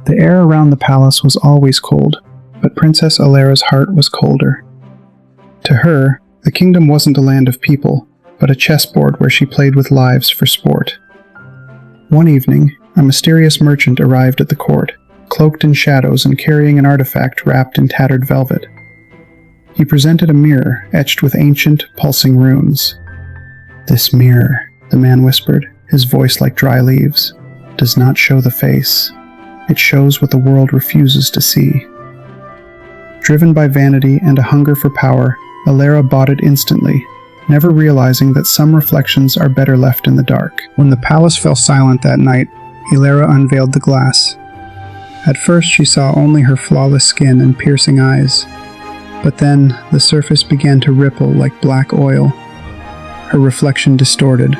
The air around the palace was always cold, but Princess Alara's heart was colder. To her, the kingdom wasn't a land of people, but a chessboard where she played with lives for sport. One evening, a mysterious merchant arrived at the court, cloaked in shadows and carrying an artifact wrapped in tattered velvet. He presented a mirror etched with ancient, pulsing runes. "This mirror," the man whispered, his voice like dry leaves, "does not show the face. It shows what the world refuses to see." Driven by vanity and a hunger for power, Alara bought it instantly, never realizing that some reflections are better left in the dark. When the palace fell silent that night, Alara unveiled the glass. At first she saw only her flawless skin and piercing eyes, but then the surface began to ripple like black oil. Her reflection distorted,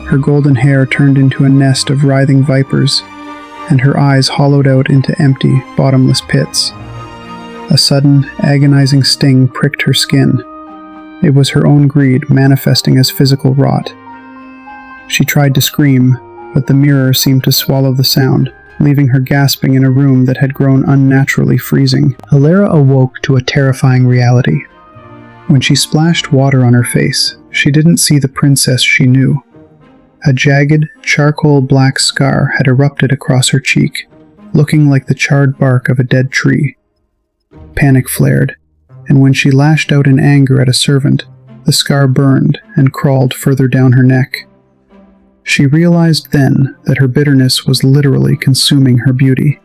her golden hair turned into a nest of writhing vipers, and her eyes hollowed out into empty, bottomless pits. A sudden, agonizing sting pricked her skin. It was her own greed manifesting as physical rot. She tried to scream, but the mirror seemed to swallow the sound, leaving her gasping in a room that had grown unnaturally freezing. Alara awoke to a terrifying reality. When she splashed water on her face, she didn't see the princess she knew. A jagged, charcoal-black scar had erupted across her cheek, looking like the charred bark of a dead tree. Panic flared, and when she lashed out in anger at a servant, the scar burned and crawled further down her neck. She realized then that her bitterness was literally consuming her beauty.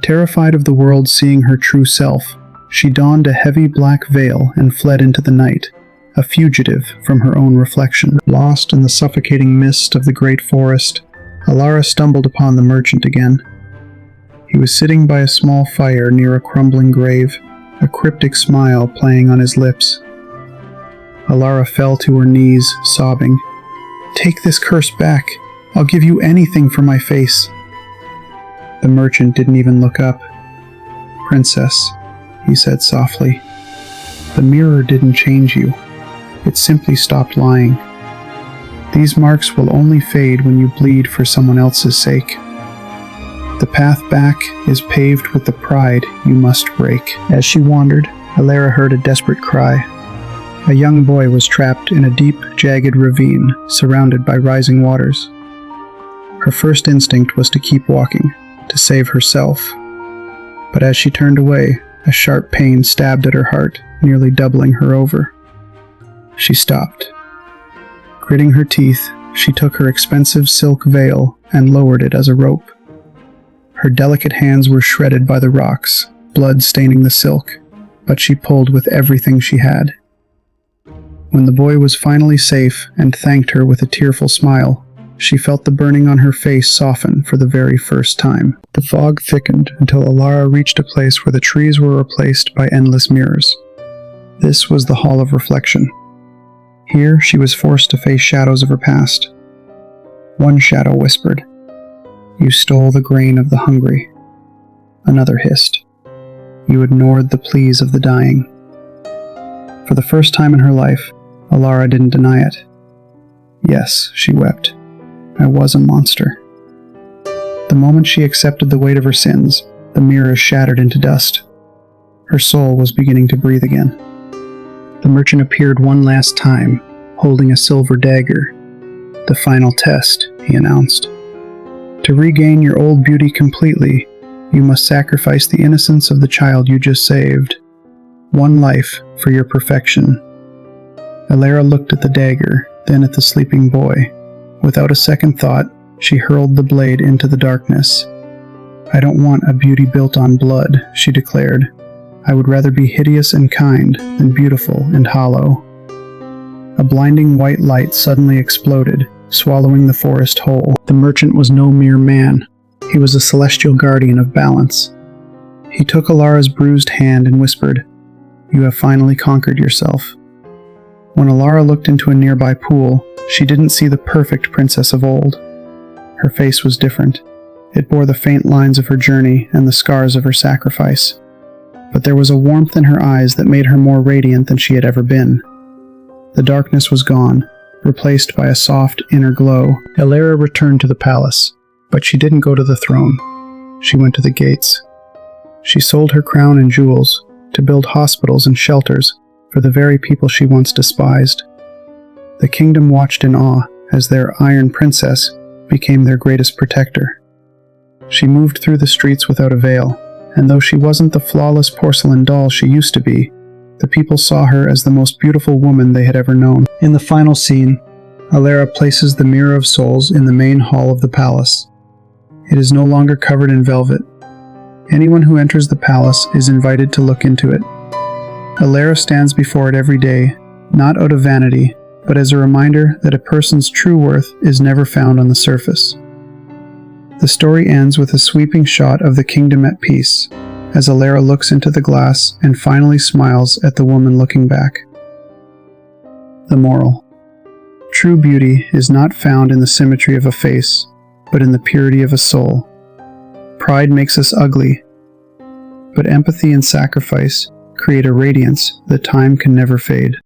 Terrified of the world seeing her true self, she donned a heavy black veil and fled into the night, a fugitive from her own reflection. Lost in the suffocating mist of the great forest, Alara stumbled upon the merchant again. He was sitting by a small fire near a crumbling grave, a cryptic smile playing on his lips. Alara fell to her knees, sobbing, "Take this curse back. I'll give you anything for my face." The merchant didn't even look up. "Princess," he said softly, "the mirror didn't change you. It simply stopped lying. These marks will only fade when you bleed for someone else's sake. The path back is paved with the pride you must break." As she wandered, Alara heard a desperate cry. A young boy was trapped in a deep, jagged ravine, surrounded by rising waters. Her first instinct was to keep walking, to save herself. But as she turned away, a sharp pain stabbed at her heart, nearly doubling her over. She stopped. Gritting her teeth, she took her expensive silk veil and lowered it as a rope. Her delicate hands were shredded by the rocks, blood staining the silk, but she pulled with everything she had. When the boy was finally safe and thanked her with a tearful smile, she felt the burning on her face soften for the very first time. The fog thickened until Alara reached a place where the trees were replaced by endless mirrors. This was the Hall of Reflection. Here she was forced to face shadows of her past. One shadow whispered, "You stole the grain of the hungry." Another hissed, "You ignored the pleas of the dying." For the first time in her life, Alara didn't deny it. "Yes," she wept, "I was a monster." The moment she accepted the weight of her sins, the mirror shattered into dust. Her soul was beginning to breathe again. The merchant appeared one last time, holding a silver dagger. "The final test," he announced. "To regain your old beauty completely, you must sacrifice the innocence of the child you just saved. One life for your perfection." Alara looked at the dagger, then at the sleeping boy. Without a second thought, she hurled the blade into the darkness. "I don't want a beauty built on blood," she declared. "I would rather be hideous and kind than beautiful and hollow." A blinding white light suddenly exploded, swallowing the forest whole. The merchant was no mere man. He was a celestial guardian of balance. He took Alara's bruised hand and whispered, "You have finally conquered yourself." When Alara looked into a nearby pool, she didn't see the perfect princess of old. Her face was different. It bore the faint lines of her journey and the scars of her sacrifice. But there was a warmth in her eyes that made her more radiant than she had ever been. The darkness was gone, replaced by a soft inner glow. Alara returned to the palace, but she didn't go to the throne. she went to the gates. She sold her crown and jewels to build hospitals and shelters for the very people she once despised. The kingdom watched in awe as their Iron Princess became their greatest protector. She moved through the streets without a veil, and though she wasn't the flawless porcelain doll she used to be, the people saw her as the most beautiful woman they had ever known. In the final scene, Alara places the Mirror of Souls in the main hall of the palace. It is no longer covered in velvet. Anyone who enters the palace is invited to look into it. Alara stands before it every day, not out of vanity, but as a reminder that a person's true worth is never found on the surface. The story ends with a sweeping shot of the kingdom at peace, as Alara looks into the glass and finally smiles at the woman looking back. The moral: true beauty is not found in the symmetry of a face, but in the purity of a soul. Pride makes us ugly, but empathy and sacrifice create a radiance that time can never fade.